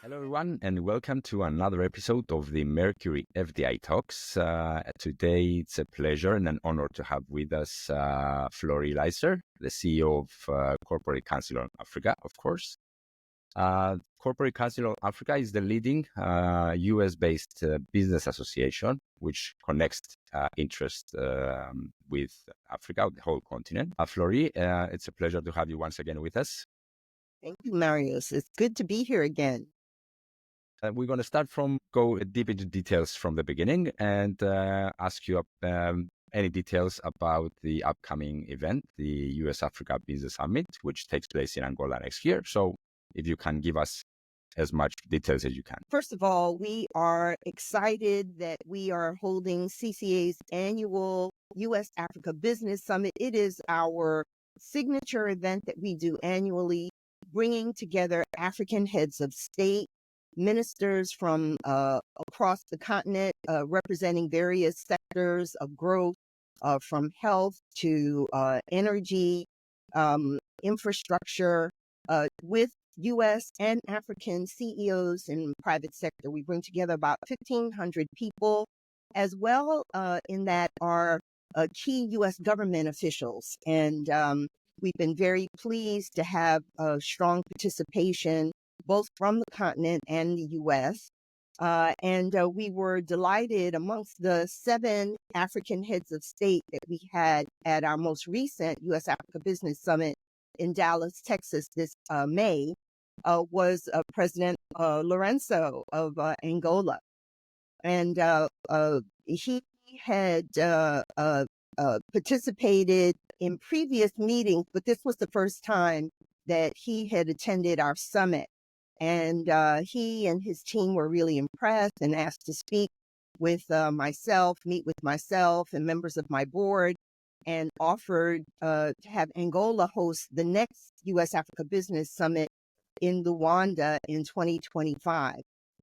Hello, everyone, and welcome to another episode of the Mercury FDI Talks. Today, it's a pleasure and an honor to have with us Florie Liser, the CEO of Corporate Council on Africa, of course. Corporate Council on Africa is the leading U.S.-based business association, which connects interest with Africa, the whole continent. Florie, it's a pleasure to have you once again with us. Thank you, Marius. It's good to be here again. We're going to go deep into details from the beginning and ask you any details about the upcoming event, the U.S Africa Business Summit, which takes place in Angola next year. So if you can give us as much details as you can. First of all, we are excited that we are holding CCA's annual U.S Africa Business Summit. It is our signature event that we do annually, bringing together African heads of state, ministers from across the continent, representing various sectors of growth, from health to energy, infrastructure, with U.S. and African CEOs in private sector. We bring together about 1,500 people, as well in that are key U.S. government officials. And we've been very pleased to have strong participation both from the continent and the U.S. And we were delighted amongst the 7 African heads of state that we had at our most recent U.S. Africa Business Summit in Dallas, Texas this May, was President Lourenço of Angola. And he had participated in previous meetings, but this was the first time that he had attended our summit. And he and his team were really impressed and asked to speak with meet with myself and members of my board, and offered to have Angola host the next U.S. Africa Business Summit in Luanda in 2025.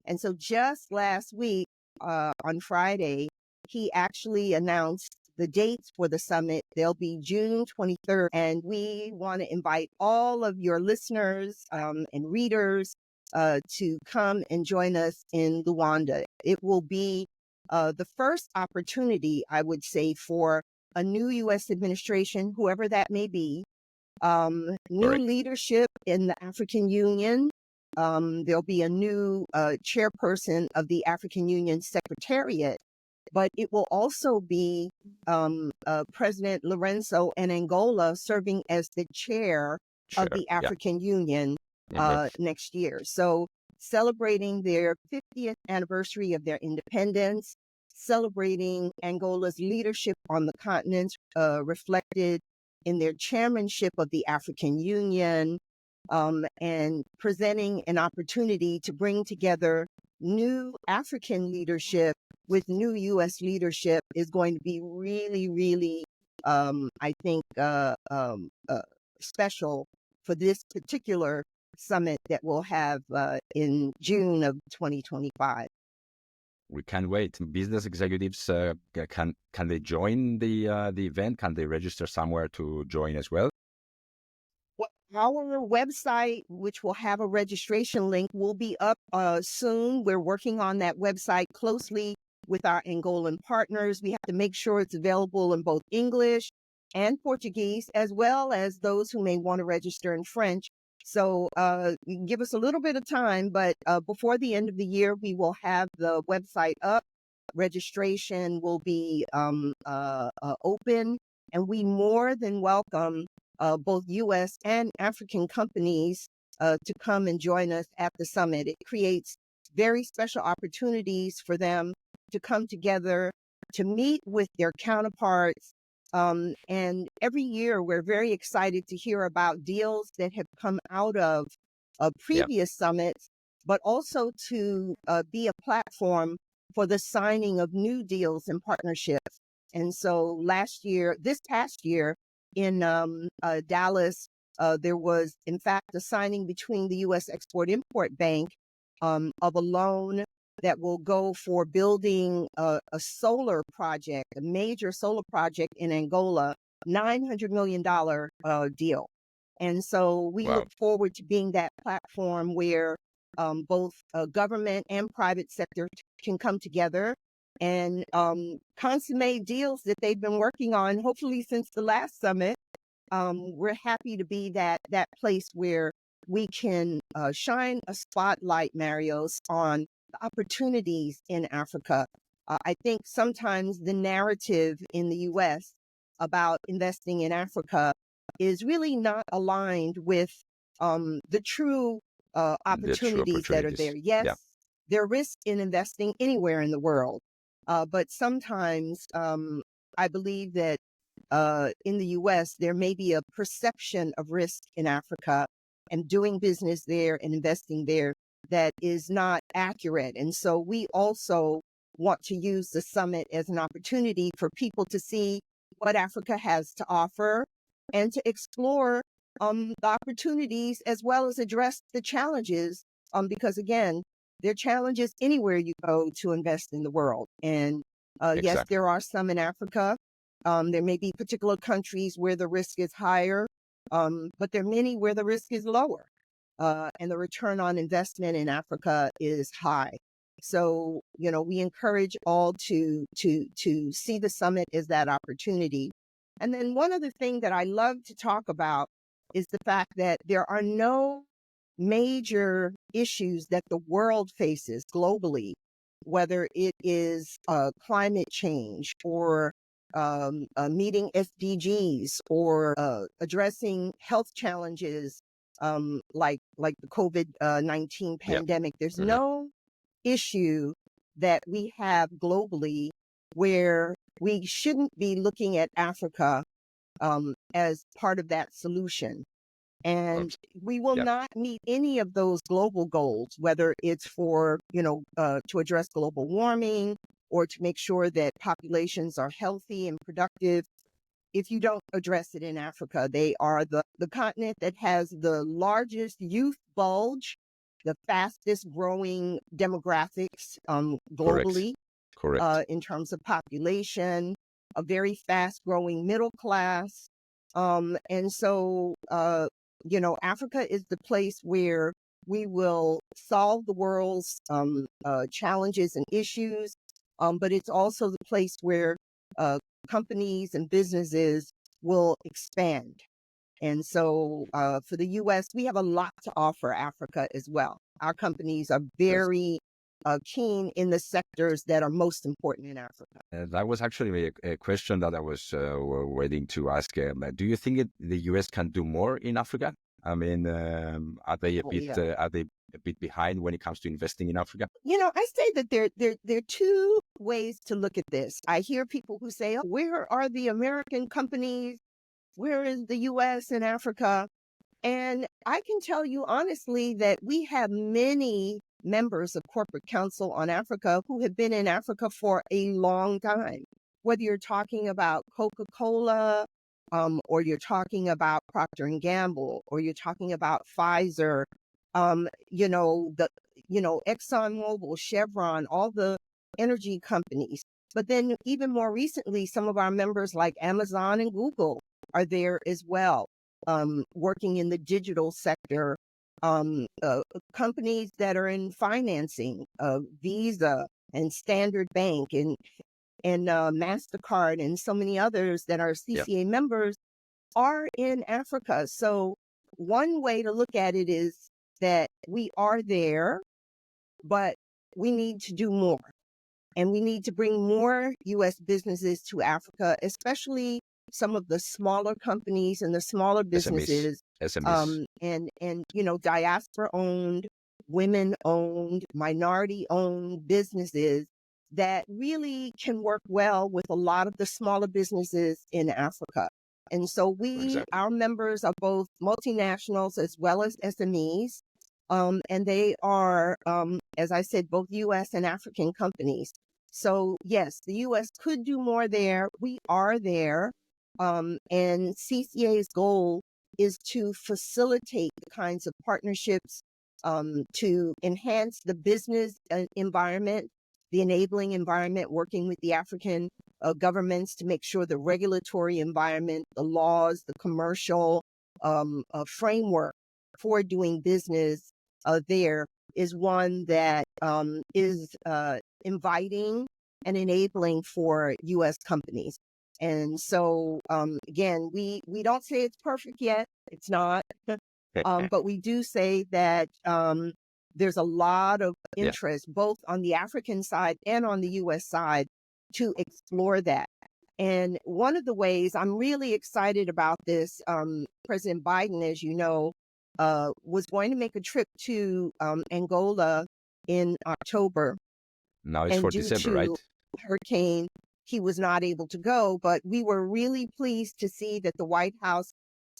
And so just last week, on Friday, he actually announced the dates for the summit. They'll be June 23rd. And we want to invite all of your listeners and readers to come and join us in Luanda. It will be the first opportunity, I would say, for a new U.S. administration, whoever that may be, new leadership in the African Union. There'll be a new chairperson of the African Union Secretariat, but it will also be President Lourenço and Angola serving as the chair of the African Union next year. So celebrating their 50th anniversary of their independence, celebrating Angola's leadership on the continent, reflected in their chairmanship of the African Union, and presenting an opportunity to bring together new African leadership with new U.S. leadership is going to be really, really, I think, special for this particular summit that we'll have in June of 2025. We can't wait. Business executives, can they join the event? Can they register somewhere to join as well? Well, our website, which will have a registration link, will be up soon. We're working on that website closely with our Angolan partners. We have to make sure it's available in both English and Portuguese, as well as those who may want to register in French. So give us a little bit of time, but before the end of the year, we will have the website up. Registration will be open, and we more than welcome both U.S. and African companies to come and join us at the summit. It creates very special opportunities for them to come together, to meet with their counterparts. And every year, we're very excited to hear about deals that have come out of previous summits, but also to be a platform for the signing of new deals and partnerships. And so this past year in Dallas, there was, in fact, a signing between the U.S. Export-Import Bank of a loan that will go for building a solar project, a major solar project in Angola, $900 million deal. And so we Wow. look forward to being that platform where both government and private sector can come together and consummate deals that they've been working on, hopefully since the last summit. We're happy to be that place where we can shine a spotlight, Marios, on the opportunities in Africa. I think sometimes the narrative in the U.S. about investing in Africa is really not aligned with the true The true opportunities that are opportunities. there. Yes, Yeah, there are risks in investing anywhere in the world, but sometimes I believe that in the U.S., there may be a perception of risk in Africa and doing business there and investing there that is not accurate. And so we also want to use the summit as an opportunity for people to see what Africa has to offer and to explore the opportunities as well as address the challenges. Because again, there are challenges anywhere you go to invest in the world. And yes, exactly. there are some in Africa. There may be particular countries where the risk is higher, but there are many where the risk is lower, and the return on investment in Africa is high. So, we encourage all to see the summit as that opportunity. And then one other thing that I love to talk about is the fact that there are no major issues that the world faces globally, whether it is climate change or meeting SDGs or addressing health challenges like the COVID-19 Yeah. pandemic. There's Mhm. no issue that we have globally where we shouldn't be looking at Africa as part of that solution. And we will Yeah. not meet any of those global goals, whether it's for, to address global warming or to make sure that populations are healthy and productive. If you don't address it in Africa, they are the continent that has the largest youth bulge, the fastest growing demographics Correct. globally Correct. in terms of population, a very fast growing middle class. And so, Africa is the place where we will solve the world's challenges and issues, but it's also the place where companies and businesses will expand. And so for the U.S., we have a lot to offer Africa as well. Our companies are Yes. very keen in the sectors that are most important in Africa. That was actually a question that I was waiting to ask. Do you think the U.S. can do more in Africa? I mean, are they Oh, yeah. are they a bit behind when it comes to investing in Africa? I say that there are two ways to look at this. I hear people who say, "Oh, where are the American companies? Where is the U.S. in Africa?" And I can tell you honestly that we have many members of corporate council on Africa who have been in Africa for a long time. Whether you're talking about Coca-Cola, or you're talking about Procter and Gamble, or you're talking about Pfizer, ExxonMobil, Chevron, all the energy companies. But then even more recently, some of our members like Amazon and Google are there as well, working in the digital sector, companies that are in financing, Visa and Standard Bank and MasterCard and so many others that are Yeah. CCA members are in Africa. So one way to look at it is that we are there, but we need to do more. And we need to bring more U.S. businesses to Africa, especially some of the smaller companies and the smaller SMEs. businesses, SMEs. and diaspora owned, women owned, minority owned businesses that really can work well with a lot of the smaller businesses in Africa. And so Exactly. our members are both multinationals as well as SMEs. And they are, as I said, both U.S. and African companies. So yes, the U.S. could do more there. We are there. And CCA's goal is to facilitate the kinds of partnerships to enhance the business environment, the enabling environment, working with the African governments to make sure the regulatory environment, the laws, the commercial framework for doing business there is one that is inviting and enabling for U.S. companies. And so, again, we don't say it's perfect yet. It's not. But we do say that there's a lot of interest, both on the African side and on the U.S. side, to explore that. And one of the ways I'm really excited about this, President Biden, as you know, was going to make a trip to Angola in October. Now it's and for due December, to right? hurricane, he was not able to go. But we were really pleased to see that the White House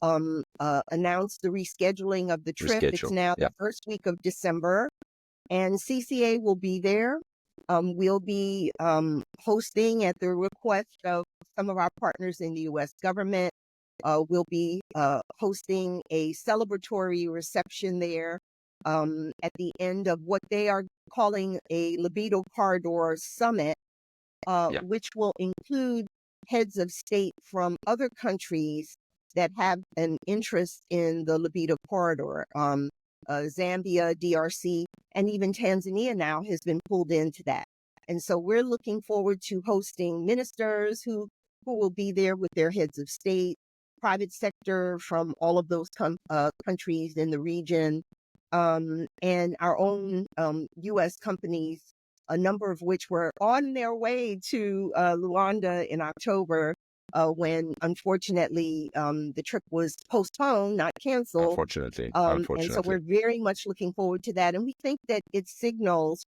announced the rescheduling of the trip. It's Reschedule. now the first week of December, and CCA will be there. We'll be hosting at the request of some of our partners in the U.S. government. We'll be hosting a celebratory reception there at the end of what they are calling a Libido Corridor Summit, which will include heads of state from other countries that have an interest in the Libido Corridor. Zambia, DRC, and even Tanzania now has been pulled into that. And so we're looking forward to hosting ministers who will be there with their heads of state, private sector from all of those countries in the region, and our own U.S. companies, a number of which were on their way to Luanda in October, when unfortunately the trip was postponed, not canceled. Unfortunately. And so we're very much looking forward to that. And we think that it signals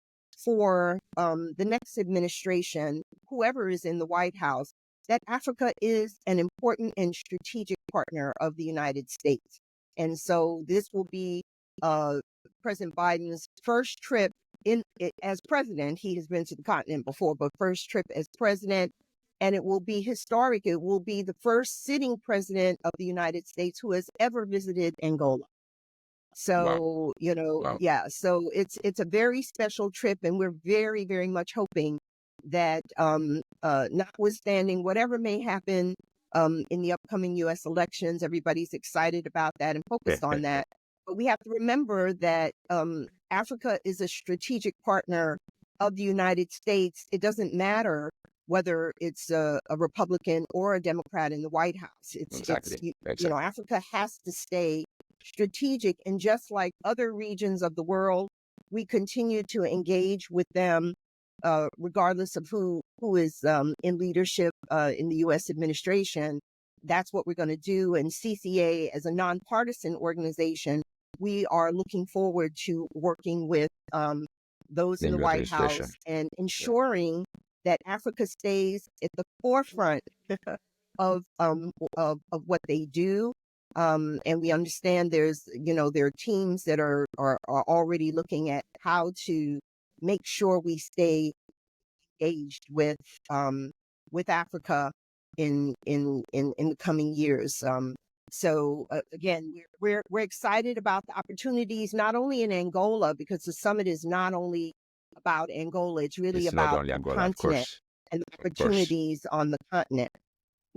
for the next administration, whoever is in the White House, that Africa is an important and strategic partner of the United States. And so this will be President Biden's first trip as president. He has been to the continent before, but first trip as president. And it will be historic. It will be the first sitting president of the United States who has ever visited Angola. So, so it's a very special trip, and we're very, very much hoping that notwithstanding whatever may happen in the upcoming U.S. elections, everybody's excited about that and focused on that. But we have to remember that Africa is a strategic partner of the United States. It doesn't matter whether it's a Republican or a Democrat in the White House. Exactly. Africa has to stay strategic. And just like other regions of the world, we continue to engage with them, regardless of who is in leadership in the U.S. administration. That's what we're going to do. And CCA, as a nonpartisan organization, we are looking forward to working with those in the White House and ensuring that Africa stays at the forefront of what they do. And we understand there are teams that are already looking at how to make sure we stay engaged with Africa in the coming years. So again, we're excited about the opportunities, not only in Angola, because the summit is not only about Angola, it's really about the continent and the opportunities on the continent.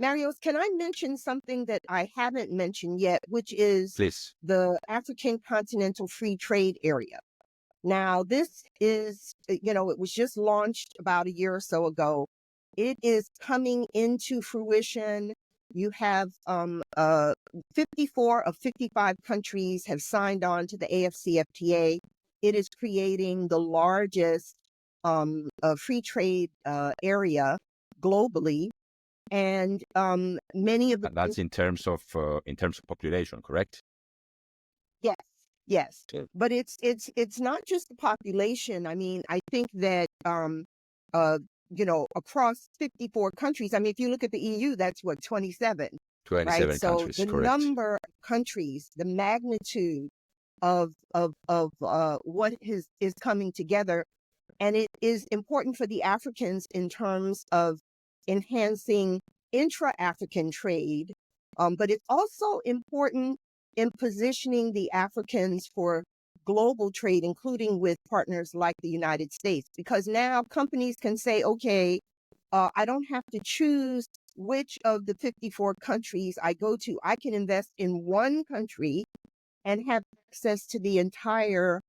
Marios, can I mention something that I haven't mentioned yet, which is the African Continental Free Trade Area? Now, this is, it was just launched about a year or so ago. It is coming into fruition. You have 54 of 55 countries have signed on to the AFCFTA. It is creating the largest free trade area globally. And many of the that's in terms of population, correct? Yes. But it's not just the population. I mean, I think that across 54 countries. I mean, if you look at the EU, that's what 27. 27 right? So countries, the correct. number of countries, the magnitude of what is coming together, and it is important for the Africans in terms of enhancing intra-African trade, but it's also important in positioning the Africans for global trade, including with partners like the United States, because now companies can say, okay, I don't have to choose which of the 54 countries I go to. I can invest in one country and have access to the entire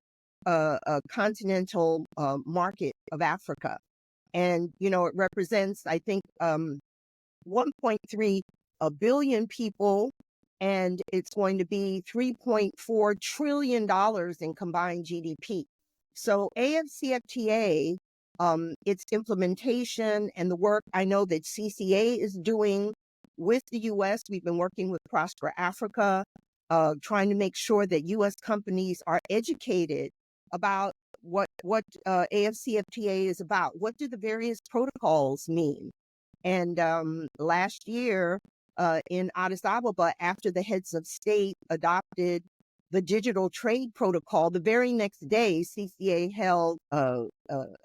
continental market of Africa. And, it represents, I think, 1.3 billion people, and it's going to be $3.4 trillion in combined GDP. So AFCFTA, its implementation and the work I know that CCA is doing with the U.S., we've been working with Prosper Africa, trying to make sure that U.S. companies are educated about what AFCFTA is about. What do the various protocols mean? And last year in Addis Ababa, after the heads of state adopted the digital trade protocol, the very next day, CCA held a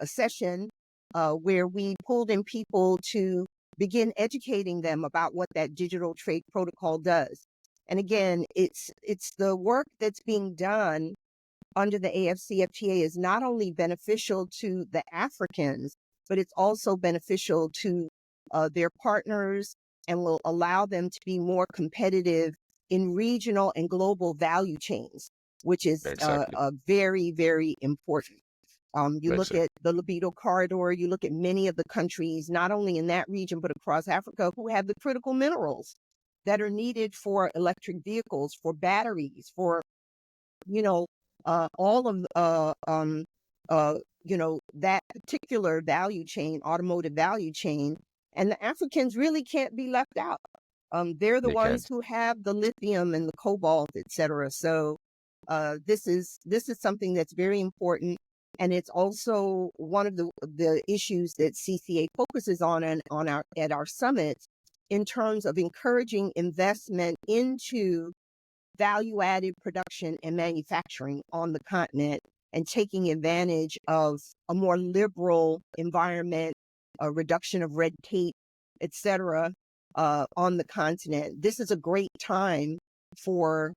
session where we pulled in people to begin educating them about what that digital trade protocol does. And again, it's the work that's being done under the AFCFTA is not only beneficial to the Africans, but it's also beneficial to their partners and will allow them to be more competitive in regional and global value chains, which is Exactly. very, very important. You look Exactly. at the Libido corridor, you look at many of the countries, not only in that region, but across Africa, who have the critical minerals that are needed for electric vehicles, for batteries, for, all of, that particular value chain, automotive value chain. And the Africans really can't be left out. They're the They ones can't. who have the lithium and the cobalt, et cetera. So this is something that's very important. And it's also one of the issues that CCA focuses on at our summits in terms of encouraging investment into value-added production and manufacturing on the continent and taking advantage of a more liberal environment, a reduction of red tape, et cetera, on the continent. This is a great time for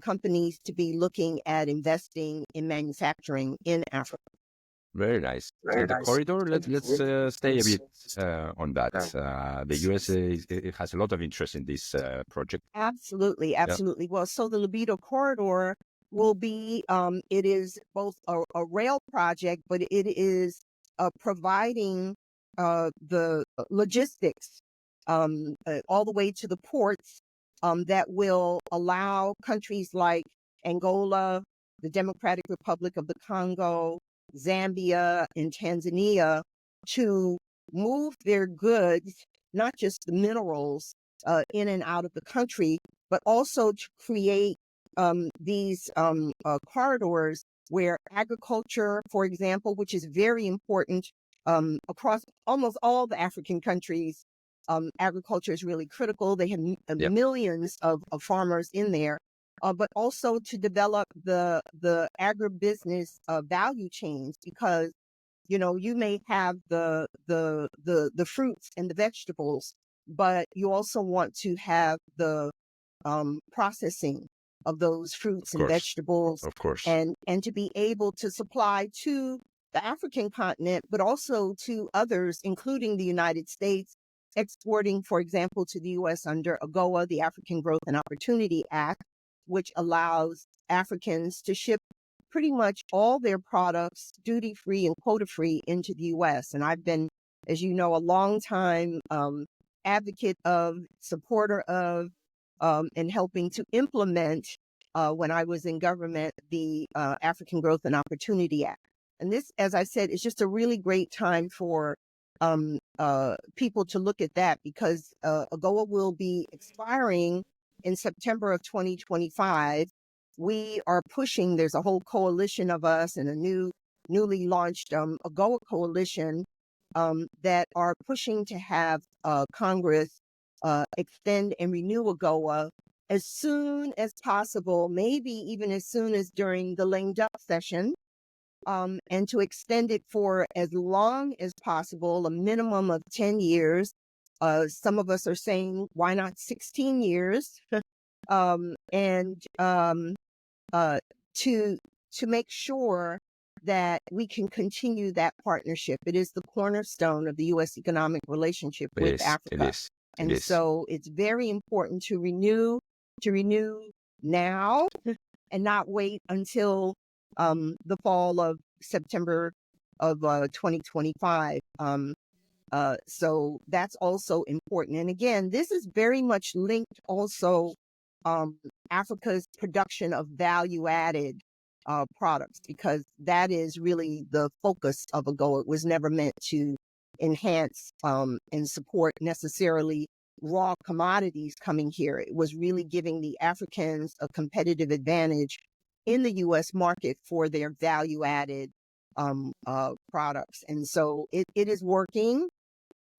companies to be looking at investing in manufacturing in Africa. Very nice. Very And the nice. corridor, let's stay a bit on that. The US it has a lot of interest in this project. Absolutely, Yeah. absolutely. Well, so the Libido corridor will be, it is both a rail project, but it is providing the logistics all the way to the ports that will allow countries like Angola, the Democratic Republic of the Congo, Zambia, and Tanzania to move their goods, not just the minerals, in and out of the country, but also to create these corridors where agriculture, for example, which is very important across almost all the African countries, agriculture is really critical. They have Yep. millions of farmers in there, but also to develop the agribusiness value chains, because you may have the fruits and the vegetables, but you also want to have the processing of those Of fruits and course. vegetables, Of course. and to be able to supply to the African continent, but also to others, including the United States, exporting, for example, to the U.S. under AGOA, the African Growth and Opportunity Act, which allows Africans to ship pretty much all their products duty-free and quota-free into the U.S. And I've been, as you know, a long time advocate of, supporter of, and helping to implement, when I was in government, the African Growth and Opportunity Act. And this, as I said, is just a really great time for people to look at that, because AGOA will be expiring in September of 2025. We are pushing, there's a whole coalition of us and a newly launched AGOA coalition that are pushing to have Congress extend and renew AGOA as soon as possible, maybe even as soon as during the lame duck session, and to extend it for as long as possible, a minimum of 10 years. Some of us are saying, why not 16 years? And to to make sure that we can continue that partnership. It is the cornerstone of the U.S. economic relationship It with is. It Africa. is. It And is. so it's very important to renew now and not wait until the fall of September of 2025. So that's also important. And again, this is very much linked also Africa's production of value-added products, because that is really the focus of AGOA. It was never meant to enhance and support necessarily raw commodities coming here. It was really giving the Africans a competitive advantage in the U.S. market for their value-added products. And so it is working.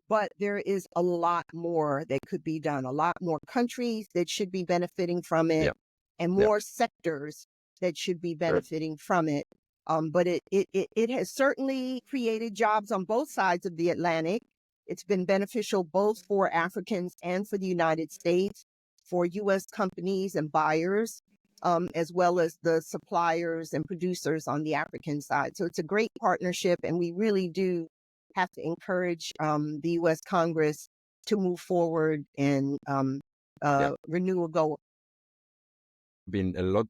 But there is a lot more that could be done, a lot more countries that should be benefiting from it, Yep. and Yep. more sectors that should be Sure. benefiting from it. But it has certainly created jobs on both sides of the Atlantic. It's been beneficial both for Africans and for the United States, for U.S. companies and buyers, as well as the suppliers and producers on the African side. So it's a great partnership, and we really do have to encourage the U.S. Congress to move forward and Yeah. renew AGOA. Been a lot.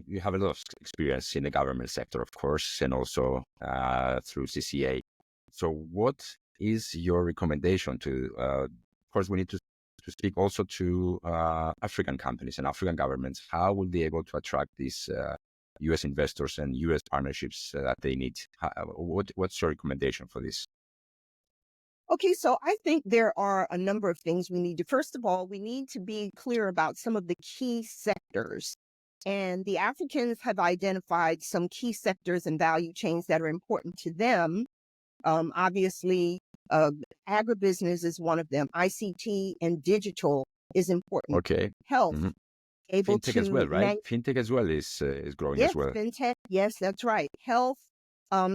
You have a lot of experience in the government sector, of course, and also through CCA. So, what is your recommendation to? Of course, we need to speak also to African companies and African governments. How will they be able to attract these U.S. investors and U.S. partnerships that they need? What's your recommendation for this? Okay, so I think there are a number of things we need to. First of all, we need to be clear about some of the key sectors. And the Africans have identified some key sectors and value chains that are important to them. Obviously, agribusiness is one of them. ICT and digital is important. Okay. Health, Mm-hmm. able Fintech as well, to right? Fintech as well is growing yes, as well. fintech. Yes, that's right. Health,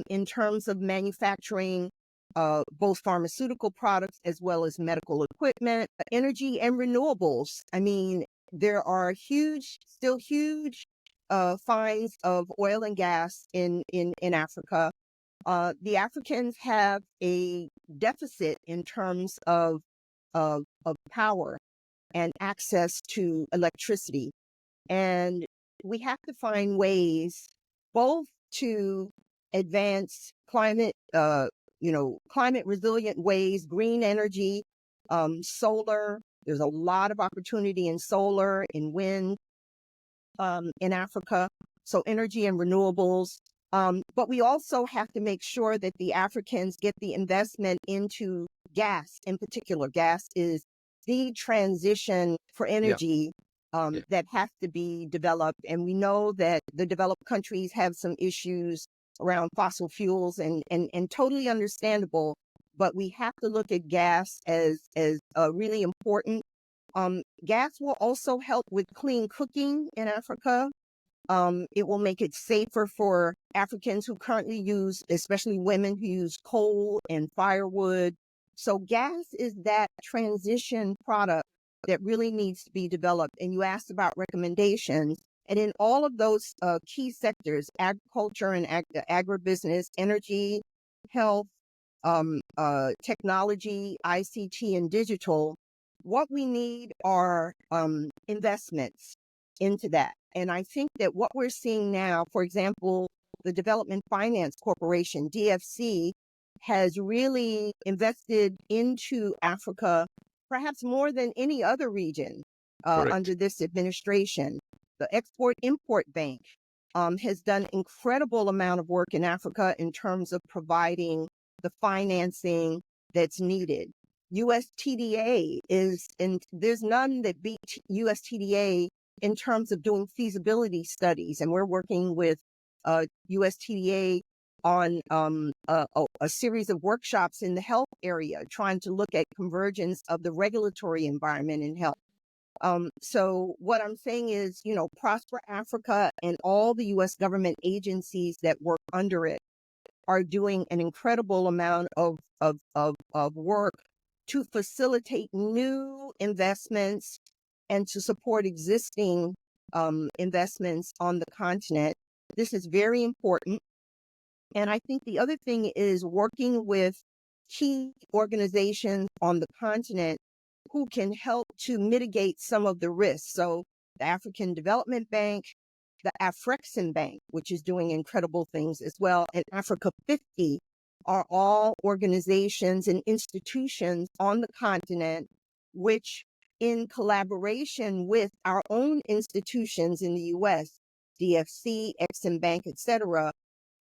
in terms of manufacturing, both pharmaceutical products as well as medical equipment, energy and renewables. I mean, there are still huge finds of oil and gas in Africa. The Africans have a deficit in terms of power and access to electricity. And we have to find ways both to advance climate resilient ways, green energy, solar. There's a lot of opportunity in solar, in wind, in Africa. So energy and renewables. But we also have to make sure that the Africans get the investment into gas in particular. Gas is the transition for energy that has to be developed. And we know that the developed countries have some issues around fossil fuels, and totally understandable. But we have to look at gas as really important. Gas will also help with clean cooking in Africa. It will make it safer for Africans who currently use, especially women who use coal and firewood. So gas is that transition product that really needs to be developed. And you asked about recommendations. And in all of those key sectors, agriculture and agribusiness, energy, health, technology, ICT, and digital, what we need are investments into that. And I think that what we're seeing now, for example, the Development Finance Corporation, DFC, has really invested into Africa, perhaps more than any other region under this administration. The Export-Import Bank has done incredible amount of work in Africa in terms of providing the financing that's needed. USTDA there's none that beat USTDA in terms of doing feasibility studies. And we're working with USTDA on a series of workshops in the health area, trying to look at convergence of the regulatory environment in health. So what I'm saying is, Prosper Africa and all the U.S. government agencies that work under it are doing an incredible amount of work to facilitate new investments and to support existing investments on the continent. This is very important. And I think the other thing is working with key organizations on the continent who can help to mitigate some of the risks. So the African Development Bank, the Afrexim Bank, which is doing incredible things as well, and Africa 50 are all organizations and institutions on the continent, which in collaboration with our own institutions in the U.S., DFC, Exim Bank, et cetera,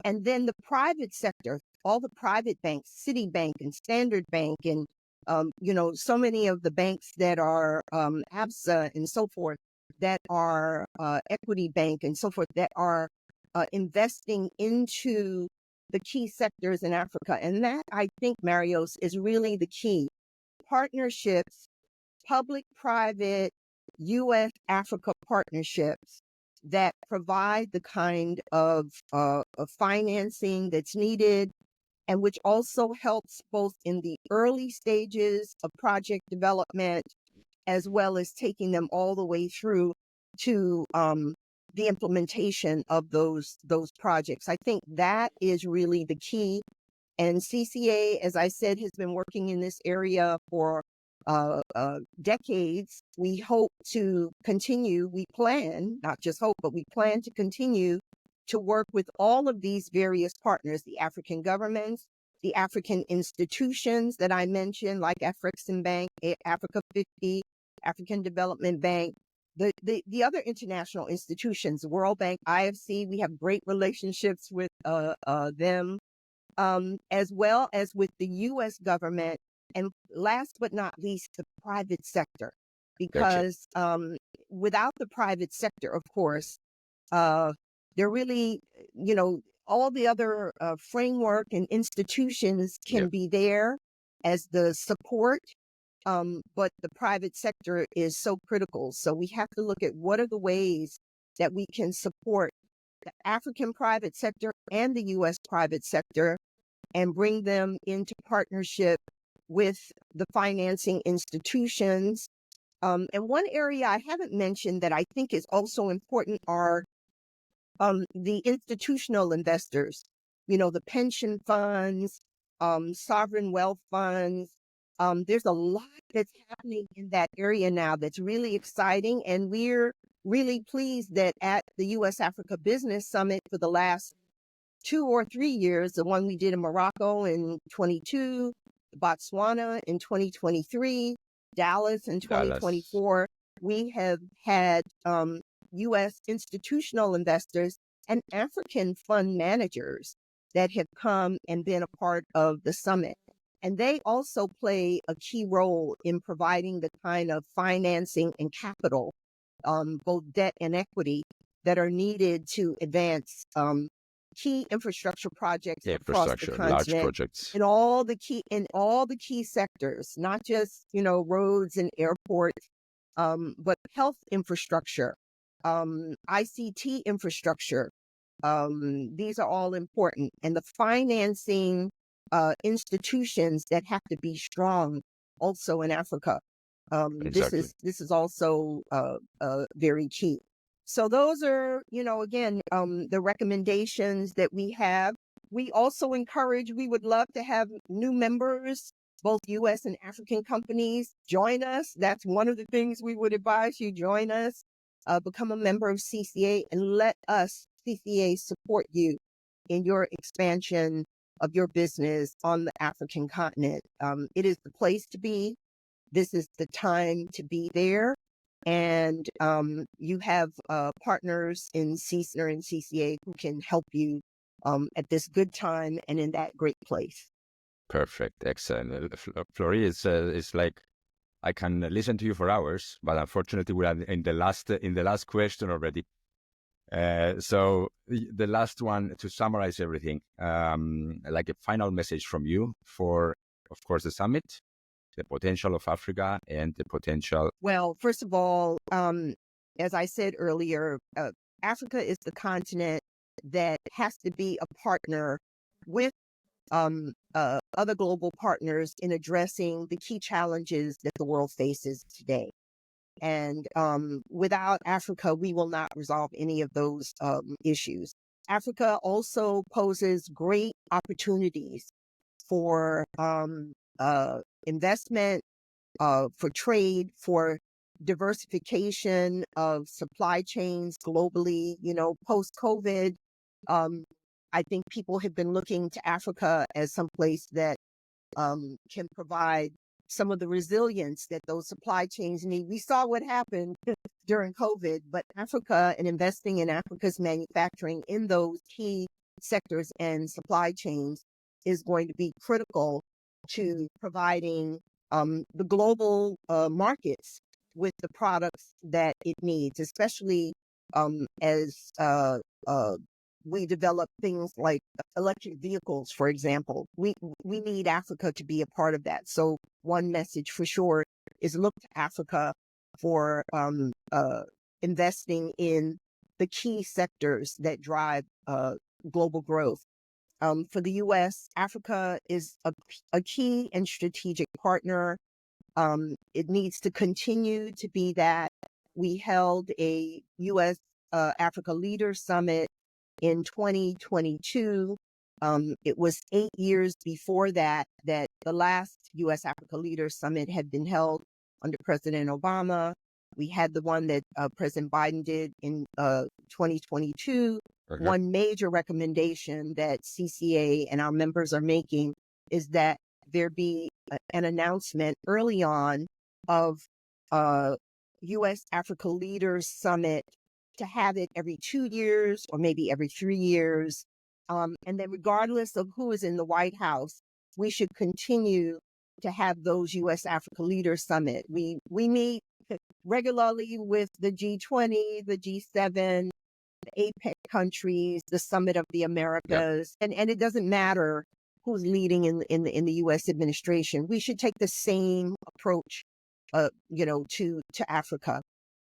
and then the private sector, all the private banks, Citibank and Standard Bank, and so many of the banks that are ABSA and so forth, that are Equity Bank and so forth, that are investing into the key sectors in Africa. And that, I think, Marios, is really the key. Partnerships, public-private U.S. Africa partnerships that provide the kind of financing that's needed, and which also helps both in the early stages of project development, as well as taking them all the way through to the implementation of those projects. I think that is really the key. And CCA, as I said, has been working in this area for decades. We hope to continue, we plan, not just hope, but we plan to continue to work with all of these various partners, the African governments, the African institutions that I mentioned, like Afrexim Bank, Africa 50, African Development Bank, the other international institutions, World Bank, IFC. We have great relationships with them, as well as with the U.S. government, and last but not least, the private sector. Because without the private sector, of course, there really, all the other framework and institutions can be there as the support, but the private sector is so critical. So we have to look at what are the ways that we can support the African private sector and the U.S. private sector and bring them into partnership with the financing institutions. And one area I haven't mentioned that I think is also important are the institutional investors, the pension funds, sovereign wealth funds. There's a lot that's happening in that area now that's really exciting. And we're really pleased that at the U.S. Africa Business Summit for the last 2 or 3 years, the one we did in Morocco in 22, Botswana in 2023, Dallas in 2024, we have had U.S. institutional investors and African fund managers that have come and been a part of the summit. And they also play a key role in providing the kind of financing and capital, both debt and equity, that are needed to advance key infrastructure projects across the continent, large projects in all the key sectors, not just roads and airports, but health infrastructure, ICT infrastructure. These are all important, and the financing institutions that have to be strong also in Africa. This is also very key. So those are, again, the recommendations that we have. We also we would love to have new members, both U.S. and African companies, join us. That's one of the things we would advise you, join us, become a member of CCA, and let us, CCA, support you in your expansion of your business on the African continent. It is the place to be. This is the time to be there. And you have partners in CSNR and CCA who can help you at this good time and in that great place. Perfect. Excellent. Florie, it's like I can listen to you for hours, but unfortunately we are in the last question already. So the last one, to summarize everything, like a final message from you for, of course, the summit, the potential of Africa, and the potential. Well, first of all, as I said earlier, Africa is the continent that has to be a partner with other global partners in addressing the key challenges that the world faces today. And without Africa, we will not resolve any of those issues. Africa also poses great opportunities for investment, for trade, for diversification of supply chains globally. Post-COVID, I think people have been looking to Africa as some place that can provide some of the resilience that those supply chains need. We saw what happened during COVID, but Africa and investing in Africa's manufacturing in those key sectors and supply chains is going to be critical to providing the global markets with the products that it needs, especially as we develop things like electric vehicles, for example. We need Africa to be a part of that. So one message for sure is look to Africa for investing in the key sectors that drive global growth. For the U.S., Africa is a key and strategic partner. It needs to continue to be that. We held a U.S. Africa Leaders Summit in 2022. It was 8 years before that the last U.S. Africa Leaders Summit had been held under President Obama. We had the one that President Biden did in 2022. Okay. One major recommendation that CCA and our members are making is that there be an announcement early on of U.S. Africa Leaders Summit, to have it every 2 years or maybe every 3 years. And then regardless of who is in the White House, we should continue to have those U.S. Africa Leaders Summit. We meet regularly with the G20, the G7, the APEC countries, the Summit of the Americas. Yep. And it doesn't matter who's leading in the U.S. administration. We should take the same approach, to Africa.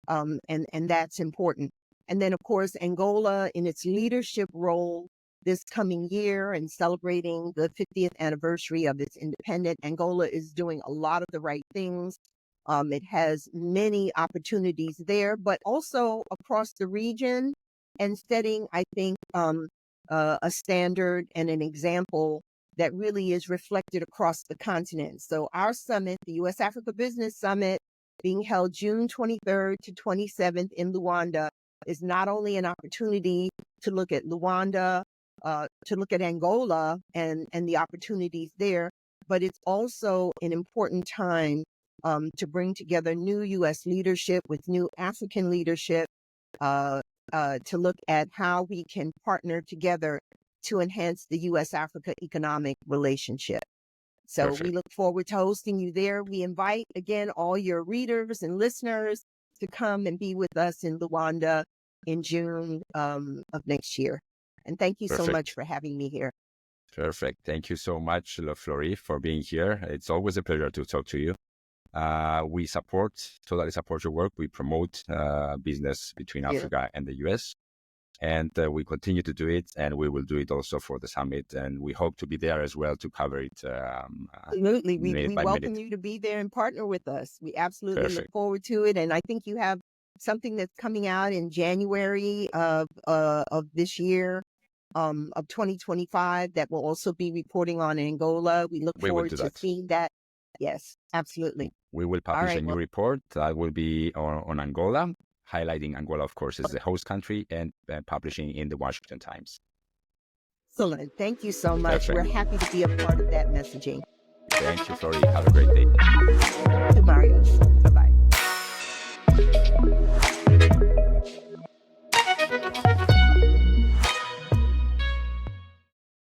And that's important. And then, of course, Angola in its leadership role this coming year and celebrating the 50th anniversary of its independence. Angola is doing a lot of the right things. It has many opportunities there, but also across the region, and setting, I think, a standard and an example that really is reflected across the continent. So our summit, the U.S. Africa Business Summit, being held June 23rd to 27th in Luanda, is not only an opportunity to look at Luanda, to look at Angola and the opportunities there, but it's also an important time to bring together new U.S. leadership with new African leadership, to look at how we can partner together to enhance the U.S.-Africa economic relationship. So Perfect. We look forward to hosting you there. We invite, again, all your readers and listeners to come and be with us in Luanda in June of next year. And thank you Perfect. So much for having me here. Perfect. Thank you so much, Florie, for being here. It's always a pleasure to talk to you. We totally support your work. We promote business between Africa and the U.S. And we continue to do it, and we will do it also for the summit. And we hope to be there as well to cover it. Absolutely. We welcome you to be there and partner with us. We absolutely Perfect. Look forward to it. And I think you have something that's coming out in January of this year, of 2025, that will also be reporting on Angola. We look forward to seeing that. Yes, absolutely. We will publish a new report that will be on Angola, highlighting Angola, of course, as the host country, and publishing in the Washington Times. Excellent. Thank you so much. Perfect. We're happy to be a part of that messaging. Thank you, Florie. Have a great day. To Marius. Bye-bye.